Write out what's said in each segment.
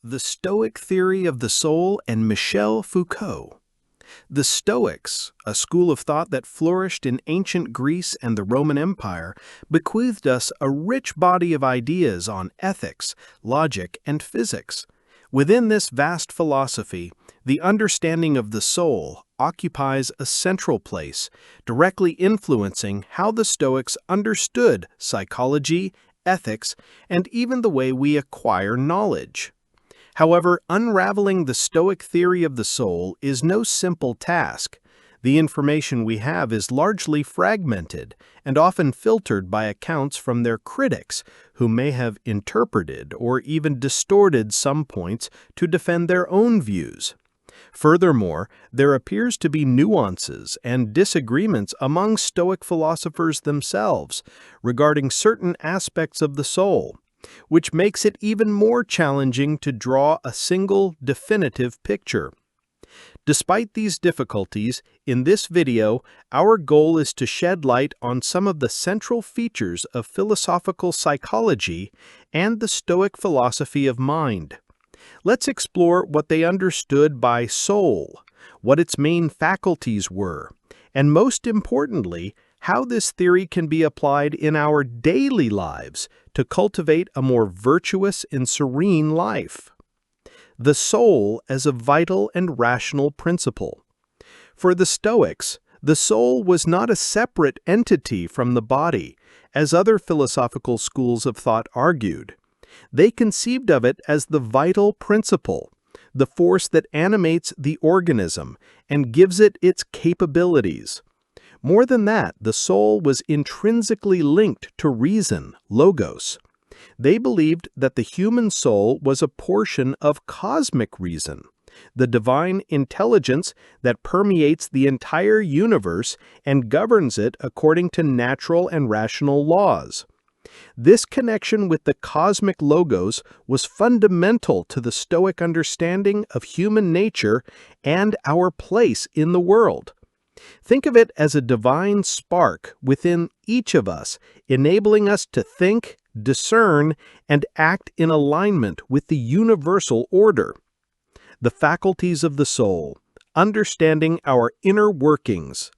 The Stoic Theory of the Soul and Michel Foucault. The Stoics, a school of thought that flourished in ancient Greece and the Roman Empire, bequeathed us a rich body of ideas on ethics, logic, and physics. Within this vast philosophy, the understanding of the soul occupies a central place, directly influencing how the Stoics understood psychology, ethics, and even the way we acquire knowledge. However, unraveling the Stoic theory of the soul is no simple task. The information we have is largely fragmented and often filtered by accounts from their critics, who may have interpreted or even distorted some points to defend their own views. Furthermore, there appears to be nuances and disagreements among Stoic philosophers themselves regarding certain aspects of the soul, which makes it even more challenging to draw a single, definitive picture. Despite these difficulties, in this video, our goal is to shed light on some of the central features of philosophical psychology and the Stoic philosophy of mind. Let's explore what they understood by soul, what its main faculties were, and most importantly, how this theory can be applied in our daily lives to cultivate a more virtuous and serene life. The soul as a vital and rational principle. For the Stoics, the soul was not a separate entity from the body, as other philosophical schools of thought argued. They conceived of it as the vital principle, the force that animates the organism and gives it its capabilities. More than that, the soul was intrinsically linked to reason, logos. They believed that the human soul was a portion of cosmic reason, the divine intelligence that permeates the entire universe and governs it according to natural and rational laws. This connection with the cosmic logos was fundamental to the Stoic understanding of human nature and our place in the world. Think of it as a divine spark within each of us, enabling us to think, discern, and act in alignment with the universal order. The faculties of the soul, understanding our inner workings.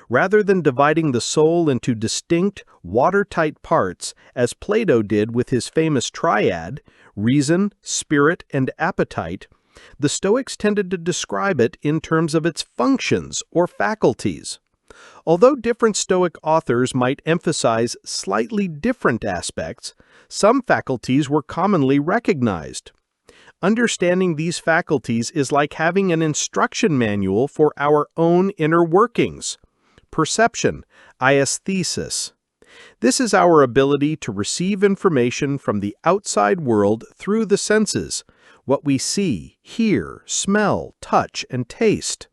Rather than dividing the soul into distinct, watertight parts, as Plato did with his famous triad, reason, spirit, and appetite, the Stoics tended to describe it in terms of its functions or faculties. Although different Stoic authors might emphasize slightly different aspects, some faculties were commonly recognized. Understanding these faculties is like having an instruction manual for our own inner workings. Perception, aesthesis. This is our ability to receive information from the outside world through the senses, what we see, hear, smell, touch, and taste.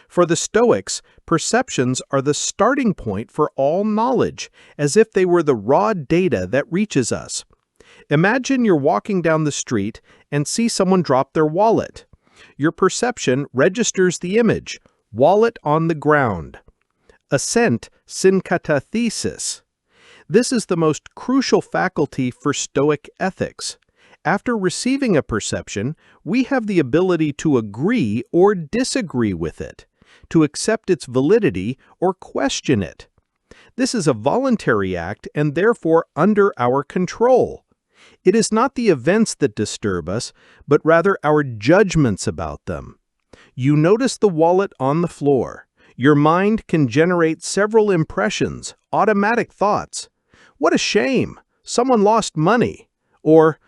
For the Stoics, perceptions are the starting point for all knowledge, as if they were the raw data that reaches us. Imagine you're walking down the street and see someone drop their wallet. Your perception registers the image, wallet on the ground. Assent, synkathesis. This is the most crucial faculty for Stoic ethics. After receiving a perception, we have the ability to agree or disagree with it, to accept its validity or question it. This is a voluntary act and therefore under our control. It is not the events that disturb us, but rather our judgments about them. You notice the wallet on the floor. Your mind can generate several impressions, automatic thoughts. What a shame! Someone lost money. Or,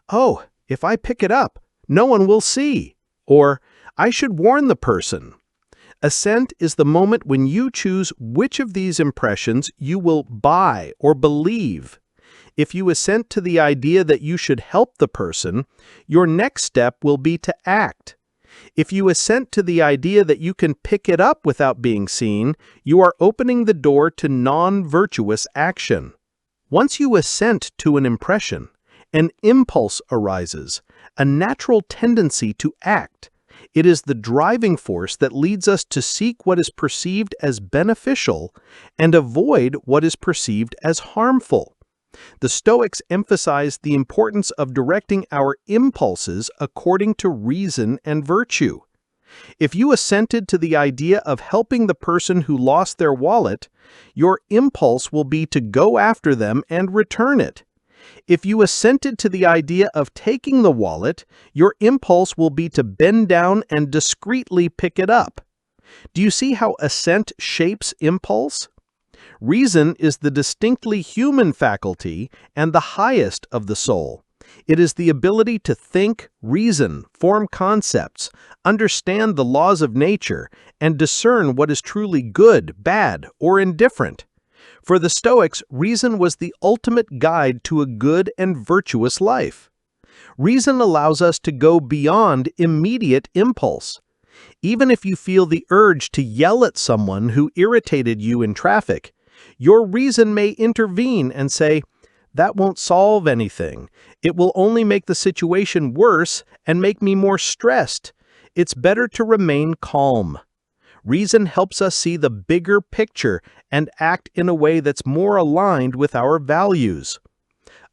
oh, if I pick it up, no one will see. Or, I should warn the person. Assent is the moment when you choose which of these impressions you will buy or believe. If you assent to the idea that you should help the person, your next step will be to act. If you assent to the idea that you can pick it up without being seen, you are opening the door to non-virtuous action. Once you assent to an impression, an impulse arises, a natural tendency to act. It is the driving force that leads us to seek what is perceived as beneficial and avoid what is perceived as harmful. The Stoics emphasized the importance of directing our impulses according to reason and virtue. If you assented to the idea of helping the person who lost their wallet, your impulse will be to go after them and return it. If you assented to the idea of taking the wallet, your impulse will be to bend down and discreetly pick it up. Do you see how assent shapes impulse? Reason is the distinctly human faculty and the highest of the soul. It is the ability to think, reason, form concepts, understand the laws of nature, and discern what is truly good, bad, or indifferent. For the Stoics, reason was the ultimate guide to a good and virtuous life. Reason allows us to go beyond immediate impulse. Even if you feel the urge to yell at someone who irritated you in traffic, your reason may intervene and say, "That won't solve anything. It will only make the situation worse and make me more stressed. It's better to remain calm." Reason helps us see the bigger picture and act in a way that's more aligned with our values.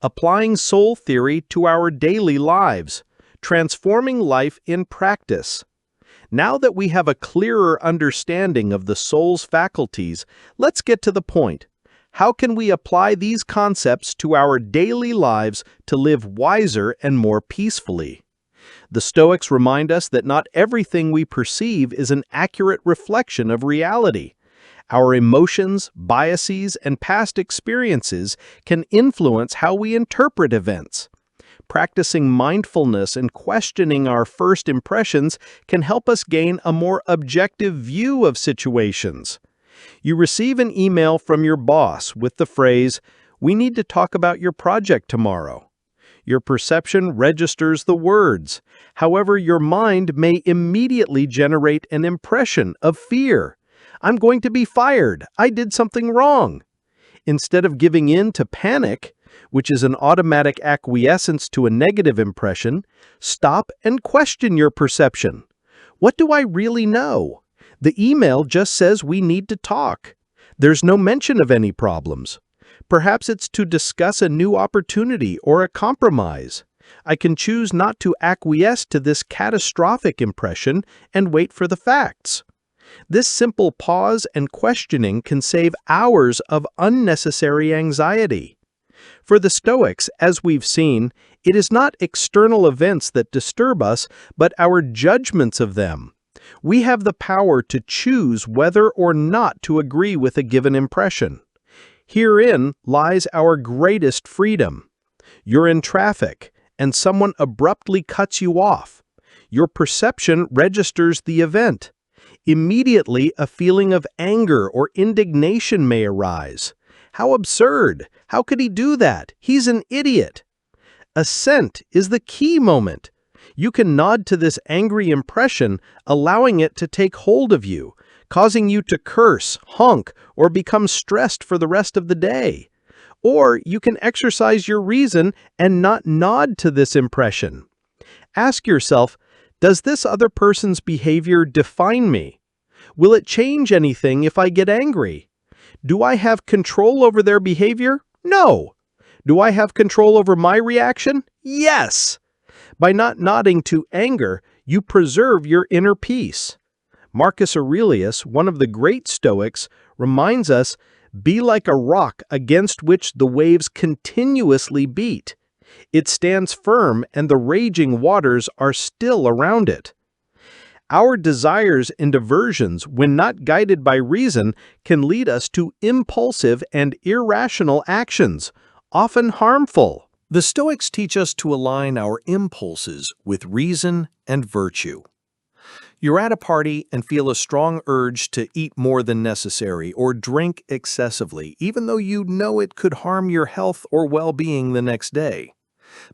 Applying soul theory to our daily lives, transforming life in practice. Now that we have a clearer understanding of the soul's faculties, let's get to the point. How can we apply these concepts to our daily lives to live wiser and more peacefully? The Stoics remind us that not everything we perceive is an accurate reflection of reality. Our emotions, biases, and past experiences can influence how we interpret events. Practicing mindfulness and questioning our first impressions can help us gain a more objective view of situations. You receive an email from your boss with the phrase, "We need to talk about your project tomorrow." Your perception registers the words. However, your mind may immediately generate an impression of fear. "I'm going to be fired. I did something wrong." Instead of giving in to panic, which is an automatic acquiescence to a negative impression, stop and question your perception. What do I really know? The email just says we need to talk. There's no mention of any problems. Perhaps it's to discuss a new opportunity or a compromise. I can choose not to acquiesce to this catastrophic impression and wait for the facts. This simple pause and questioning can save hours of unnecessary anxiety. For the Stoics, as we've seen, it is not external events that disturb us, but our judgments of them. We have the power to choose whether or not to agree with a given impression. Herein lies our greatest freedom. You're in traffic, and someone abruptly cuts you off. Your perception registers the event. Immediately, a feeling of anger or indignation may arise. How absurd! How could he do that? He's an idiot. Assent is the key moment. You can nod to this angry impression, allowing it to take hold of you, causing you to curse, honk, or become stressed for the rest of the day. Or you can exercise your reason and not nod to this impression. Ask yourself, does this other person's behavior define me? Will it change anything if I get angry? Do I have control over their behavior? No. Do I have control over my reaction? Yes. By not nodding to anger, you preserve your inner peace. Marcus Aurelius, one of the great Stoics, reminds us, "Be like a rock against which the waves continuously beat. It stands firm and the raging waters are still around it." Our desires and aversions, when not guided by reason, can lead us to impulsive and irrational actions, often harmful. The Stoics teach us to align our impulses with reason and virtue. You're at a party and feel a strong urge to eat more than necessary or drink excessively, even though you know it could harm your health or well-being the next day.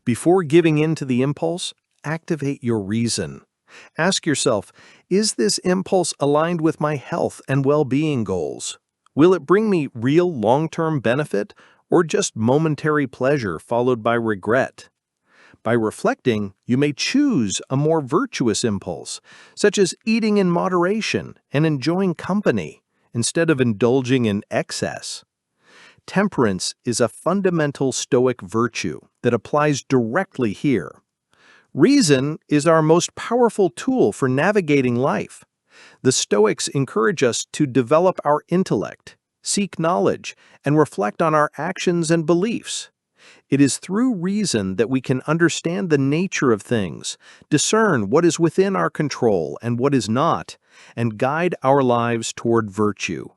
Before giving in to the impulse, activate your reason. Ask yourself, is this impulse aligned with my health and well-being goals? Will it bring me real long-term benefit or just momentary pleasure followed by regret? By reflecting, you may choose a more virtuous impulse, such as eating in moderation and enjoying company, instead of indulging in excess. Temperance is a fundamental Stoic virtue that applies directly here. Reason is our most powerful tool for navigating life. The Stoics encourage us to develop our intellect, seek knowledge, and reflect on our actions and beliefs. It is through reason that we can understand the nature of things, discern what is within our control and what is not, and guide our lives toward virtue.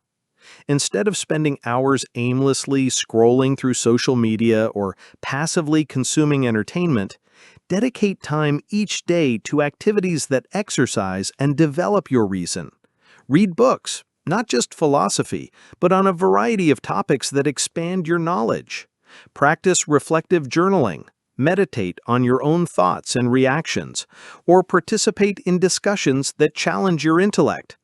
Instead of spending hours aimlessly scrolling through social media or passively consuming entertainment, dedicate time each day to activities that exercise and develop your reason. Read books, not just philosophy, but on a variety of topics that expand your knowledge. Practice reflective journaling, meditate on your own thoughts and reactions, or participate in discussions that challenge your intellect.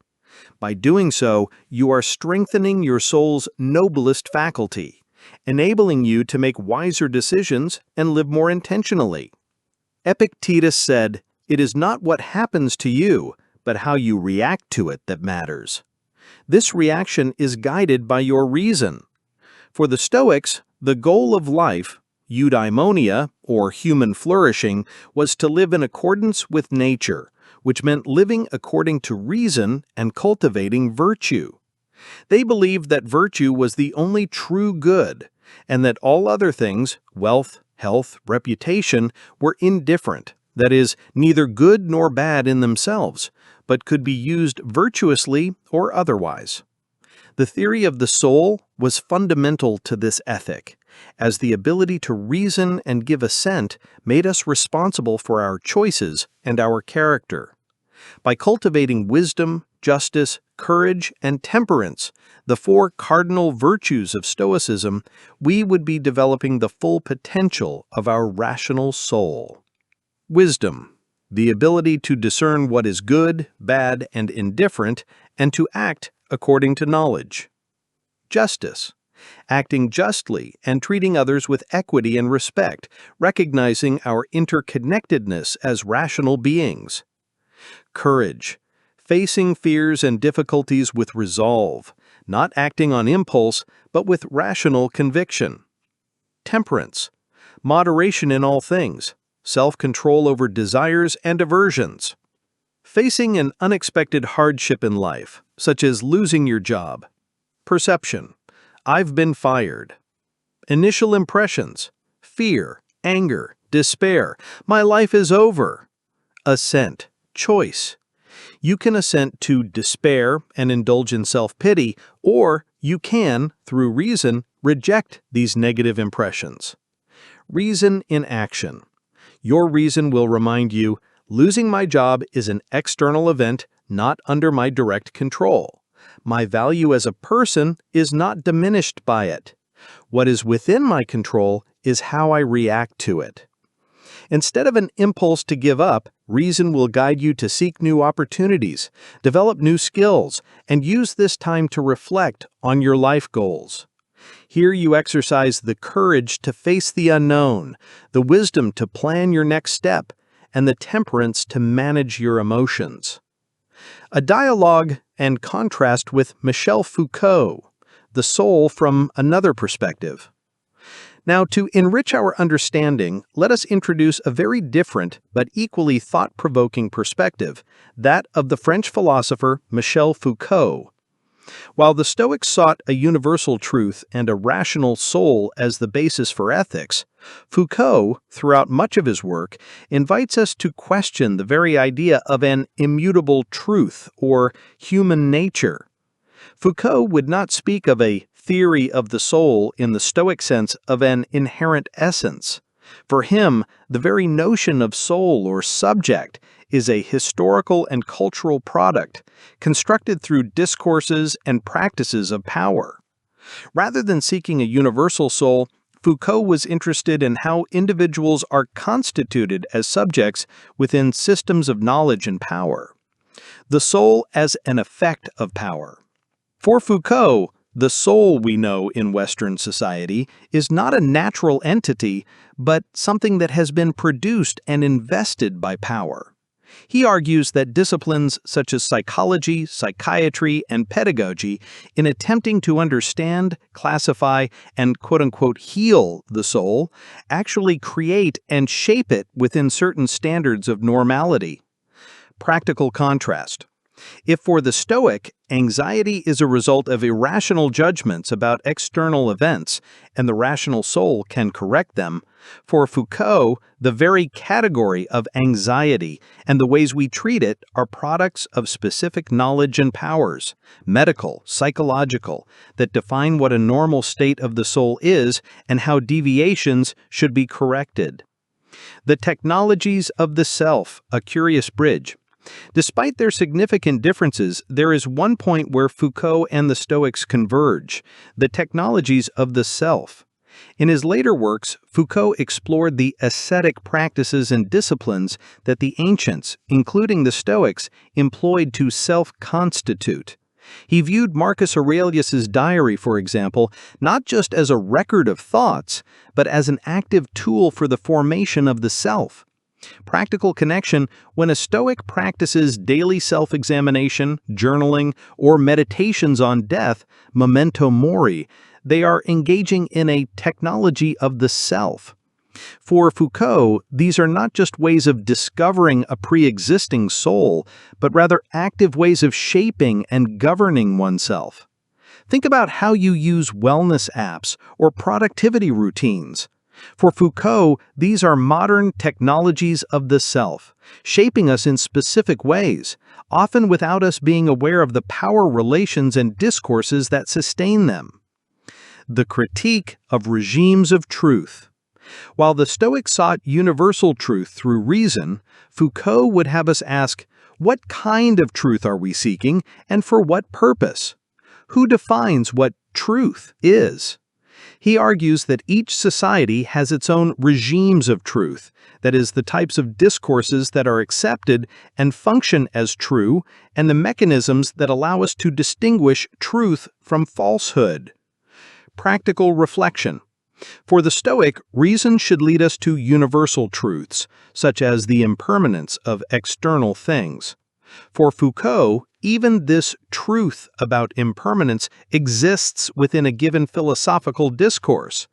By doing so, you are strengthening your soul's noblest faculty, enabling you to make wiser decisions and live more intentionally. Epictetus said, "It is not what happens to you, but how you react to it that matters." This reaction is guided by your reason. For the Stoics, the goal of life, eudaimonia, or human flourishing, was to live in accordance with nature, which meant living according to reason and cultivating virtue. They believed that virtue was the only true good, and that all other things, wealth, health, reputation, were indifferent, that is, neither good nor bad in themselves, but could be used virtuously or otherwise. The theory of the soul was fundamental to this ethic, as the ability to reason and give assent made us responsible for our choices and our character. By cultivating wisdom, justice, courage, and temperance, the four cardinal virtues of Stoicism, we would be developing the full potential of our rational soul. Wisdom, the ability to discern what is good, bad, and indifferent, and to act according to knowledge. Justice, acting justly and treating others with equity and respect, recognizing our interconnectedness as rational beings. Courage, facing fears and difficulties with resolve, not acting on impulse, but with rational conviction. Temperance, moderation in all things, self-control over desires and aversions. Facing an unexpected hardship in life, such as losing your job. Perception, I've been fired. Initial impressions, fear, anger, despair, my life is over. Assent, choice. You can assent to despair and indulge in self-pity, or you can, through reason, reject these negative impressions. Reason in action. Your reason will remind you, losing my job is an external event not under my direct control. My value as a person is not diminished by it. What is within my control is how I react to it. Instead of an impulse to give up, reason will guide you to seek new opportunities, develop new skills, and use this time to reflect on your life goals. Here you exercise the courage to face the unknown, the wisdom to plan your next step, and the temperance to manage your emotions. A dialogue and contrast with Michel Foucault, the soul from another perspective. Now, to enrich our understanding, let us introduce a very different but equally thought-provoking perspective, that of the French philosopher Michel Foucault. While the Stoics sought a universal truth and a rational soul as the basis for ethics, Foucault, throughout much of his work, invites us to question the very idea of an immutable truth or human nature. Foucault would not speak of a theory of the soul in the Stoic sense of an inherent essence. For him, the very notion of soul or subject is a historical and cultural product, constructed through discourses and practices of power. Rather than seeking a universal soul, Foucault was interested in how individuals are constituted as subjects within systems of knowledge and power. The soul as an effect of power. For Foucault, the soul we know in Western society is not a natural entity, but something that has been produced and invested by power. He argues that disciplines such as psychology, psychiatry, and pedagogy, in attempting to understand, classify, and quote-unquote heal the soul, actually create and shape it within certain standards of normality. Practical contrast. If for the Stoic, anxiety is a result of irrational judgments about external events, and the rational soul can correct them, for Foucault, the very category of anxiety and the ways we treat it are products of specific knowledge and powers, medical, psychological, that define what a normal state of the soul is and how deviations should be corrected. The technologies of the self, a curious bridge. Despite their significant differences, there is one point where Foucault and the Stoics converge: the technologies of the self. In his later works, Foucault explored the ascetic practices and disciplines that the ancients, including the Stoics, employed to self-constitute. He viewed Marcus Aurelius's diary, for example, not just as a record of thoughts, but as an active tool for the formation of the self. Practical connection: when a Stoic practices daily self-examination, journaling, or meditations on death, memento mori, they are engaging in a technology of the self. For Foucault, these are not just ways of discovering a pre-existing soul, but rather active ways of shaping and governing oneself. Think about how you use wellness apps or productivity routines. For Foucault, these are modern technologies of the self, shaping us in specific ways, often without us being aware of the power relations and discourses that sustain them. The critique of regimes of truth. While the Stoics sought universal truth through reason, Foucault would have us ask, what kind of truth are we seeking, and for what purpose? Who defines what truth is? He argues that each society has its own regimes of truth, that is, the types of discourses that are accepted and function as true, and the mechanisms that allow us to distinguish truth from falsehood. Practical reflection. For the Stoic, reason should lead us to universal truths, such as the impermanence of external things. For Foucault, even this truth about impermanence exists within a given philosophical discourse.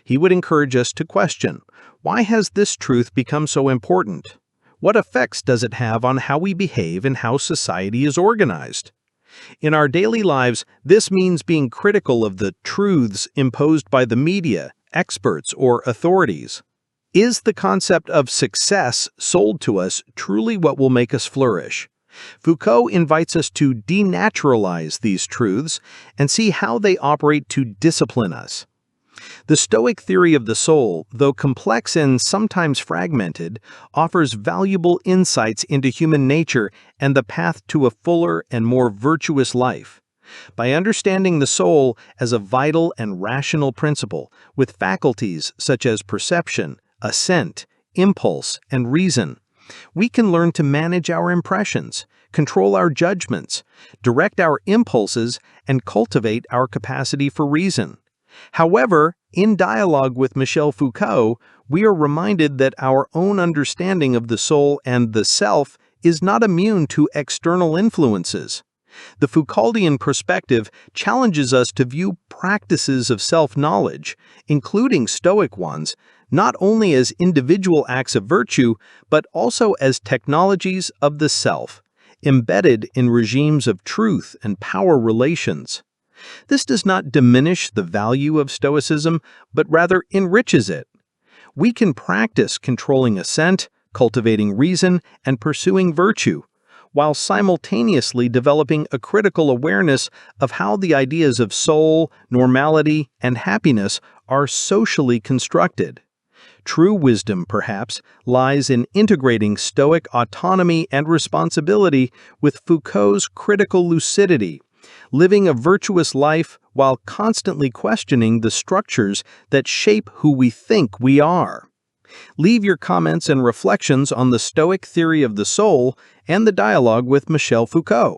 He would encourage us to question, why has this truth become so important? What effects does it have on how we behave and how society is organized? In our daily lives, this means being critical of the truths imposed by the media, experts, or authorities. Is the concept of success sold to us truly what will make us flourish? Foucault invites us to denaturalize these truths and see how they operate to discipline us. The Stoic theory of the soul, though complex and sometimes fragmented, offers valuable insights into human nature and the path to a fuller and more virtuous life. By understanding the soul as a vital and rational principle, with faculties such as perception, assent, impulse, and reason, we can learn to manage our impressions, control our judgments, direct our impulses, and cultivate our capacity for reason. However, in dialogue with Michel Foucault, we are reminded that our own understanding of the soul and the self is not immune to external influences. The Foucauldian perspective challenges us to view practices of self-knowledge, including Stoic ones, not only as individual acts of virtue, but also as technologies of the self, embedded in regimes of truth and power relations. This does not diminish the value of Stoicism, but rather enriches it. We can practice controlling assent, cultivating reason, and pursuing virtue, while simultaneously developing a critical awareness of how the ideas of soul, normality, and happiness are socially constructed. True wisdom, perhaps, lies in integrating Stoic autonomy and responsibility with Foucault's critical lucidity, living a virtuous life while constantly questioning the structures that shape who we think we are. Leave your comments and reflections on the Stoic theory of the soul and the dialogue with Michel Foucault.